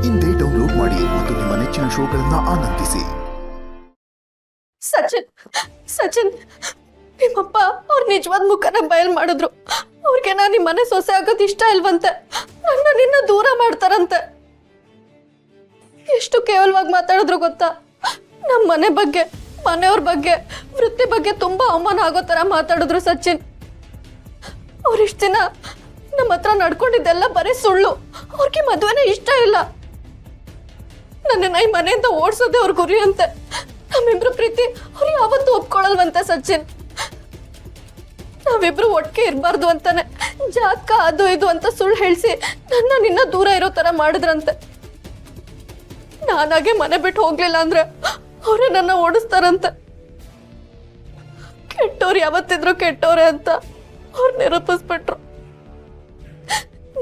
ಇಂದೇ ಡೌನ್ಲೋಡ್ ಮಾಡಿ ಮತ್ತು ನಿಮ್ಮ ನೆಚ್ಚಿನ ಶೋಗಳನ್ನ ಆನಂದಿಸಿ. ಸಚಿನ್ ಸಚಿನ್ ನಿಮ್ಮಪ್ಪ ಅವ್ರ ನಿಜವಾದ ಮುಖನ ಬಯಲ್ ಮಾಡಿದ್ರು. ಅವ್ರಿಗೆ ನಾನು ನಿಮ್ಮ ಮನೆ ಸೊಸೆ ಆಗೋದು ಇಷ್ಟ ಇಲ್ವಂತೆ. ನನ್ನ ನಿನ್ನ ದೂರ ಮಾಡ್ತಾರಂತೆ. ಎಷ್ಟು ಕೇವಲವಾಗಿ ಮಾತಾಡಿದ್ರು ಗೊತ್ತಾ? ನಮ್ಮ ಮನೆ ಬಗ್ಗೆ, ಮನೆಯವ್ರ ಬಗ್ಗೆ, ವೃತ್ತಿ ಬಗ್ಗೆ ತುಂಬಾ ಅವಮಾನ ಆಗೋ ಥರ ಮಾತಾಡಿದ್ರು ಸಚಿನ್. ಅವ್ರಿಷ್ಟು ದಿನ ನಮ್ಮ ಹತ್ರ ನಡ್ಕೊಂಡಿದ್ದೆಲ್ಲ ಬರೀ ಸುಳ್ಳು. ಅವ್ರಿಗೆ ಮದುವೆನೇ ಇಷ್ಟ ಇಲ್ಲ. ನನ್ನನ್ನ ಈ ಮನೆಯಿಂದ ಓಡಿಸೋದೇ ಅವ್ರ ಗುರಿ ಅಂತೆ. ನಮ್ಮಿಬ್ರು ಪ್ರೀತಿ ಅವ್ರು ಯಾವತ್ತೂ ಒಪ್ಕೊಳ್ಳಲ್ವಂತೆ ಸಚಿನ್. ನಾವಿಬ್ರು ಒಟ್ಟಿಗೆ ಇರಬಾರ್ದು ಅಂತಾನೆ ಜಾತಕ ಅದು ಇದು ಅಂತ ಸುಳ್ಳು ಹೇಳಿಸಿ ನನ್ನ ನಿನ್ನ ದೂರ ಇರೋ ತರ ಮಾಡಿದ್ರಂತೆ. ನಾನಾಗೆ ಮನೆ ಬಿಟ್ಟು ಹೋಗ್ಲಿಲ್ಲ ಅಂದ್ರೆ ಅವರೇ ನನ್ನ ಓಡಿಸ್ತಾರಂತೆ. ಕೆಟ್ಟವ್ರು ಯಾವತ್ತಿದ್ರು ಕೆಟ್ಟವ್ರೆ ಅಂತ ಅವ್ರು ನಿರೂಪಿಸ್ಬಿಟ್ರು.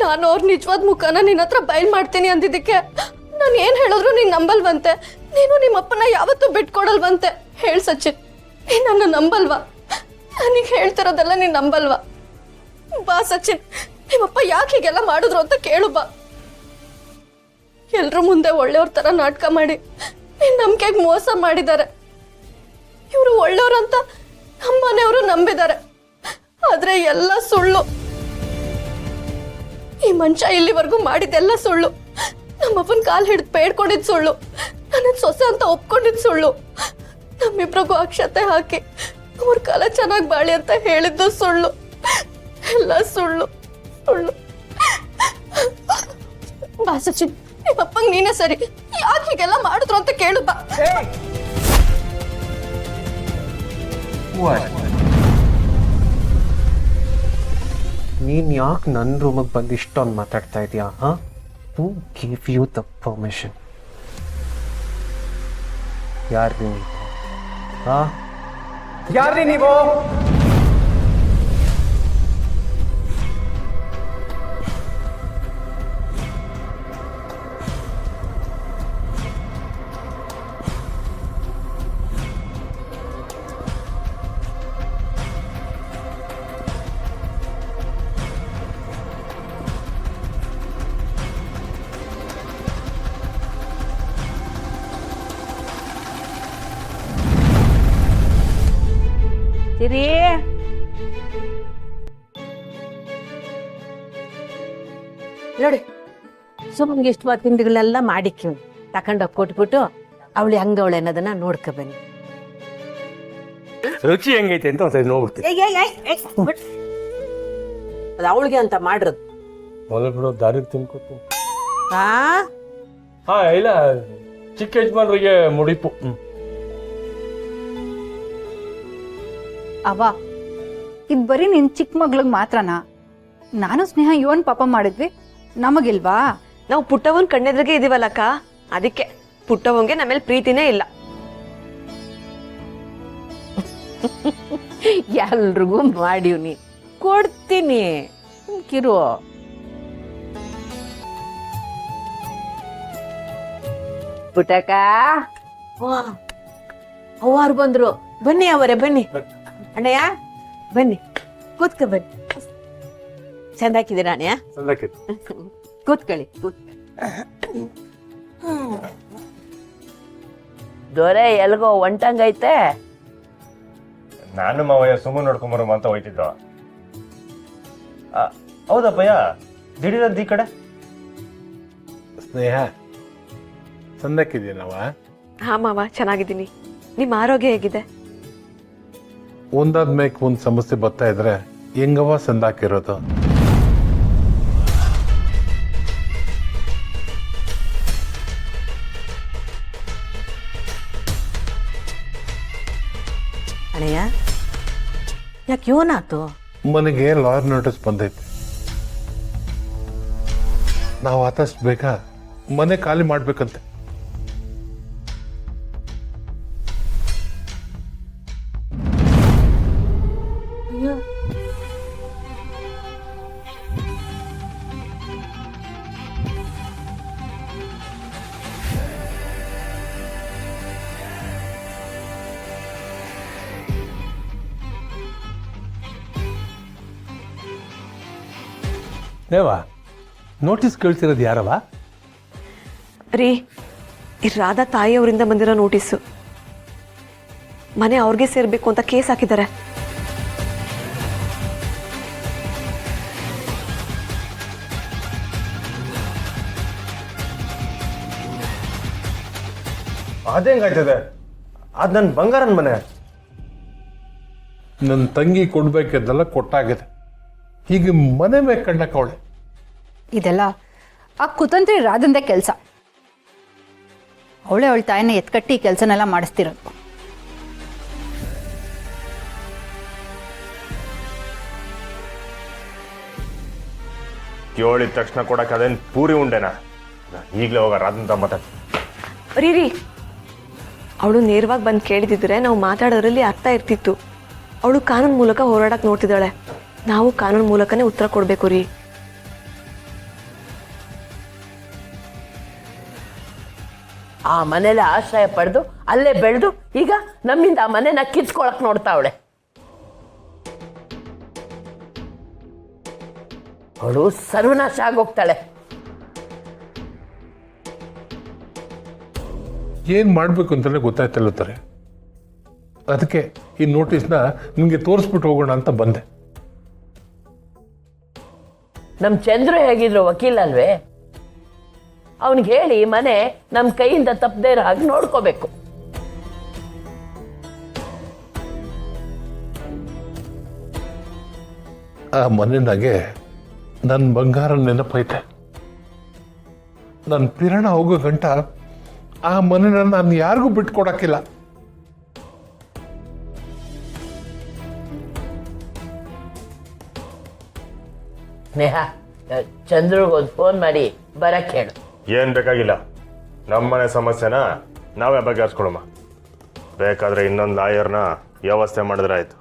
ನಾನು ಅವ್ರ ನಿಜವಾದ ಮುಖನ ನಿನ್ನ ಹತ್ರ ಬಯಲ್ ಮಾಡ್ತೀನಿ ಅಂದಿದ್ದಕ್ಕೆ ನಾನು ಏನ್ ಹೇಳಿದ್ರು ನೀನ್ ನಂಬಲ್ವಂತೆ. ನೀನು ನಿಮ್ಮಪ್ಪನ ಯಾವತ್ತೂ ಬಿಟ್ಕೊಡಲ್ವಂತೆ. ಹೇಳ್ ಸಚಿನ್, ನೀನ್ ನನ್ನ ನಂಬಲ್ವಾ? ನನಗೆ ಹೇಳ್ತಿರೋದೆಲ್ಲ ನೀನ್ ನಂಬಲ್ವಾ? ಬಾ ಸಚಿನ್, ನಿಮ್ಮಪ್ಪ ಯಾಕೆ ಹೀಗೆಲ್ಲ ಮಾಡಿದ್ರು ಅಂತ ಕೇಳು ಬಾ. ಎಲ್ರ ಮುಂದೆ ಒಳ್ಳೆಯವ್ರ ತರ ನಾಟಕ ಮಾಡಿ ನಿನ್ ನಂಬಿಕೆಗೆ ಮೋಸ ಮಾಡಿದ್ದಾರೆ. ಇವರು ಒಳ್ಳೆಯವ್ರಂತ ನಮ್ಮನೆಯವರು ನಂಬಿದ್ದಾರೆ. ಆದ್ರೆ ಎಲ್ಲ ಸುಳ್ಳು. ಈ ಮನುಷ್ಯ ಇಲ್ಲಿವರೆಗೂ ಮಾಡಿದ್ದೆಲ್ಲ ಸುಳ್ಳು. ನಮ್ಮಪ್ಪನ ಕಾಲು ಹಿಡಿದು ಬೇಡ್ಕೊಂಡಿದ್ದು ಸುಳ್ಳು. ನನ್ನ ಸೊಸೆ ಅಂತ ಒಪ್ಕೊಂಡಿದ್ದು ಸುಳ್ಳು. ನಮ್ಮಿಬ್ರಿಗೂ ಅಕ್ಷತೆ ಹಾಕಿ ಅವ್ರ ಕಾಲ ಚೆನ್ನಾಗಿ ಬಾಳಿ ಅಂತ ಹೇಳಿದ್ದು ಸುಳ್ಳು. ಎಲ್ಲ ಸುಳ್ಳು ಸುಳ್ಳು. ಬಾ ಸಚಿನ್, ನಿಮ್ಮಪ್ಪಂಗೆ ನೀನೇ ಸರಿ. ಯಾಕೆ ಹೀಗೆಲ್ಲ ಮಾಡಿದ್ರು ಅಂತ ಕೇಳು ಬಾ. ನೀನ್ ಯಾಕೆ ನನ್ನ ರೂಮಿಗೆ ಬಂದು ಇಷ್ಟೊಂದು ಮಾತಾಡ್ತಾ ಇದೀಯಾ? Who give you the permission? ಯಾರು ನೀವು? ಯಾರು ನೀವು? ಸಿರಿ, ನೋಡಿ ಸುಮ್ಮನಿಗೆ ಇಷ್ಟು ತಿಂಡಿಗಳನ್ನೆಲ್ಲ ಮಾಡಿಕ್ಕಿ ತಕೊಂಡೋಗಿ ಕೊಟ್ಬಿಟ್ಟು ಅವಳು ಹೆಂಗವಳೆ ಅನ್ನೋದನ್ನ ನೋಡ್ಕೊ ಬನ್ನಿ. ರುಚಿ ಹೆಂಗೈತೆ ಅಂತ ಒಂದ್ಸರಿ ನೋಡ್ಬಿಡ್ತೀನಿ. ಅದು ಅವಳಿಗೆ ಅಂತ ಮಾಡಿರೋದು. ಮೊದಲು ಬಿಡೋ ದಾರಿಗೆ ತಿನ್ಕೋತು. ಹಾ ಹಾ ಇಲ್ಲ, ಚಿಕ್ಕ ಯಜಮಾನ್ರಿಗೆ ಮುಡಿಪು. ಅವ್ವ, ಇದು ಬರೀ ನಿನ್ ಚಿಕ್ಕ ಮಗ್ಳಿಗೆ ಮಾತ್ರನಾ? ನಾನು ಸ್ನೇಹ ಇವನ್ ಪಾಪ ಮಾಡಿದ್ವಿ, ನಮಗಿಲ್ವಾ? ನಾವು ಪುಟ್ಟವನ್ ಕಣ್ಣೆದ್ರಿಗೆ ಇದೀವಲ್ಲಕ್ಕ, ಅದಕ್ಕೆ ಪುಟ್ಟವಂಗೆ ನಮ್ಮೇಲೆ ಪ್ರೀತಿನೇ ಇಲ್ಲ. ಎಲ್ರಿಗೂ ಮಾಡಿವ್ನಿ, ಕೊಡ್ತೀನಿ ಕಿರು. ಪುಟ್ಟಕ್ಕ, ಅವ್ವಾರು ಬಂದ್ರು. ಬನ್ನಿ ಅವರೇ, ಬನ್ನಿ ಅಣ್ಣಯ್ಯ, ಬನ್ನಿ ಕೂತ್ಕೊ ಬನ್ನಿ. ಚಂದ ಹಾಕಿದ್ದೀರ ಅಣ್ಣಯ್ಯ? ಕೂತ್ಕೊಳ್ಳಿ. ದೊರೆ ಎಲ್ಗೋ ಒಂಟಂಗೈತೆ. ನಾನು ಮಾವಯ್ಯ ಸುಮ್ಮನೆ ನೋಡ್ಕೊಂಬರಮ್ಮ ಅಂತ ಹೋಯ್ತಿದ್ದ. ಹೌದಪ್ಪಯ್ಯ, ದಿಢೀರಂತ ಈ ಕಡೆ. ಸ್ನೇಹ, ಸಂದಕ್ಕಿದೀನವ? ಹಾ ಮಾವ, ಚೆನ್ನಾಗಿದ್ದೀನಿ. ನಿಮ್ಮ ಆರೋಗ್ಯ ಹೇಗಿದೆ? ಒಂದಾದ್ಮೇಲೆ ಒಂದ್ ಸಮಸ್ಯೆ ಬರ್ತಾ ಇದ್ರೆ ಹೆಂಗವ ಸಂದಾಕಿರೋದು? ಅಣ್ಣಯ್ಯ, ಯಾಕೆ ಏನಾತು? ಮನೆಗೆ ಲಾಯರ್ ನೋಟಿಸ್ ಬಂದೈತೆ. ನಾವು ಆದಷ್ಟು ಬೇಗ ಮನೆ ಖಾಲಿ ಮಾಡ್ಬೇಕಂತೆ. ದೇವಾ, ನೋಟಿಸ್ ಕಳ್ಸಿರೋದು ಯಾರವ? ರೀ ಈ ರಾಧಾ ತಾಯಿಯವರಿಂದ ಬಂದಿರೋ ನೋಟಿಸು ಮನೆ ಅವ್ರಿಗೆ ಸೇರ್ಬೇಕು ಅಂತ ಕೇಸ್ ಹಾಕಿದ್ದಾರೆ. ಅದೇಂಗಾಯ್ತದೆ? ಅದು ನನ್ನ ಬಂಗಾರನ ಮನೆ. ನನ್ನ ತಂಗಿ ಕೊಡ್ಬೇಕಿದ್ದೆಲ್ಲ ಕೊಟ್ಟಾಗಿದೆ. ಈಗ ಮನೆ ಮೇಲೆ ಕಣ್ಣಕ್ಕೆ ಅವಳೆ. ಇದೆಲ್ಲ ಆ ಕುತಂತ್ರಿ ರಾಧಂದೆ ಕೆಲಸ. ಅವಳೇ ಅವಳ ತಾಯಿನ ಎತ್ಕಟ್ಟಿ ಕೆಲಸನೆಲ್ಲ ಮಾಡಿಸ್ತಿರೋದು. ಕೇಳಿದ ತಕ್ಷಣ ಕೊಡಕ್ಕೆ ಅದೇನು ಪೂರಿ ಉಂಡೆನಾ? ಈಗಲೇ ಹೋಗ ರಾಧಂತ ಮಾತಾಡ. ರೀ ಅವಳು ನೇರವಾಗಿ ಬಂದು ಕೇಳಿದಿದ್ರೆ ನಾವು ಮಾತಾಡೋದ್ರಲ್ಲಿ ಅರ್ಥ ಇರ್ತಿತ್ತು. ಅವಳು ಕಾನೂನು ಮೂಲಕ ಹೋರಾಡಕ್ಕೆ ನೋಡ್ತಿದ್ದಾಳೆ. ನಾವು ಕಾನೂನು ಮೂಲಕನೇ ಉತ್ತರ ಕೊಡಬೇಕು ರೀ. ಆ ಮನೇಲಿ ಆಶ್ರಯ ಪಡೆದು ಅಲ್ಲೇ ಬೆಳೆದು ಈಗ ನಮ್ಮಿಂದ ಆ ಮನೆನ ಕಿತ್ಕೊಳಕ್ ನೋಡ್ತಾವಳೆ. ಅವಳು ಸರ್ವನಾಶ ಆಗೋಗ್ತಾಳೆ. ಏನು ಮಾಡಬೇಕು ಅಂತಲೇ ಗೊತ್ತಾಯ್ತಲ್ಲ ತಾರೆ. ಅದಕ್ಕೆ ಈ ನೋಟಿಸ್ನ ನಿಮಗೆ ತೋರಿಸ್ಬಿಟ್ಟು ಹೋಗೋಣ ಅಂತ ಬಂದೆ. ನಮ್ಮ ಚಂದ್ರು ಹೇಗಿದ್ರು ವಕೀಲ ಅಲ್ವೇ? ಅವನಿಗೆ ಹೇಳಿ ಮನೆ ನಮ್ಮ ಕೈಯಿಂದ ತಪ್ಪದೇ ಇರೋ ಹಾಗೆ ನೋಡ್ಕೋಬೇಕು. ಆ ಮನೆನಾಗೆ ನನ್ನ ಬಂಗಾರ ನೆನಪೈತೆ. ನನ್ನ ಪಿರಣ ಹೋಗೋ ಗಂಟ ಆ ಮನೆನ ನಾನು ಯಾರಿಗೂ ಬಿಟ್ಕೊಡಕ್ಕಿಲ್ಲ. ಸ್ನೇಹ, ಚಂದ್ರಿಗೊಂದು ಫೋನ್ ಮಾಡಿ ಬರಕ್ಕೆ ಹೇಳು. ಏನು ಬೇಕಾಗಿಲ್ಲ. ನಮ್ಮನೆ ಸಮಸ್ಯೆನ ನಾವೇ ಬಗೆಹರಿಸ್ಕೊಳಮ್ಮ. ಬೇಕಾದರೆ ಇನ್ನೊಂದು ಲಾಯರ್ನ ವ್ಯವಸ್ಥೆ ಮಾಡಿದ್ರೆ ಆಯಿತು.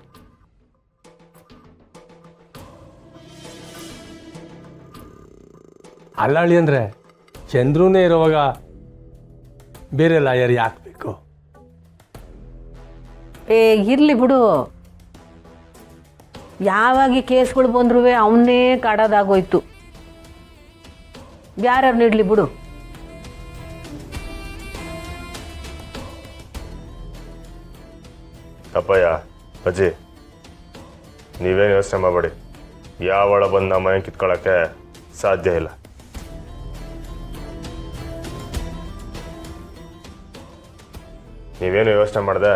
ಅಲ್ಲಾಳಿ ಅಂದರೆ ಚಂದ್ರನೇ ಇರೋವಾಗ ಬೇರೆ ಲಾಯರ್ ಯಾಕೆ ಬೇಕು? ಇರ್ಲಿ ಬಿಡು. ಯಾವಾಗ ಕೇಸ್ಗಳು ಬಂದ್ರೂ ಅವನ್ನೇ ಕಾಡೋದಾಗೋಯ್ತು. ಯಾರ್ಯಾರು ಇಡ್ಲಿ ಬಿಡು. ಅಪ್ಪಯ್ಯ ಅಜ್ಜಿ, ನೀವೇನು ಯೋಚನೆ ಮಾಡಬೇಡಿ. ಯಾವಳ ಬಂದು ನಮ್ಮ ಮನೆ ಕಿತ್ಕೊಳ್ಳೋಕ್ಕೆ ಸಾಧ್ಯ ಇಲ್ಲ. ನೀವೇನು ಯೋಚನೆ ಮಾಡಿದೆ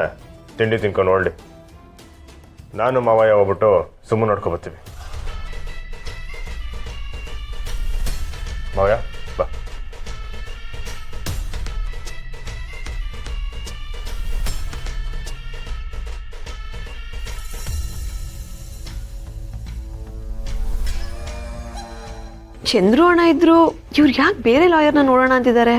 ತಿಂಡಿ ತಿನ್ಕೊಂಡು ನೋಡಲಿ. ನಾನು ಮಾವಯ್ಯ ಹೋಗ್ಬಿಟ್ಟು ಸುಮ್ಮನೆ ನೋಡ್ಕೊಬರ್ತೀವಿ. ಮಾವಯ್ಯ ಬಾ. ಚಂದ್ರು ಅಣ್ಣ ಇದ್ರು ಇವ್ರು ಯಾಕೆ ಬೇರೆ ಲಾಯರ್ನ ನೋಡೋಣ ಅಂತಿದ್ದಾರೆ?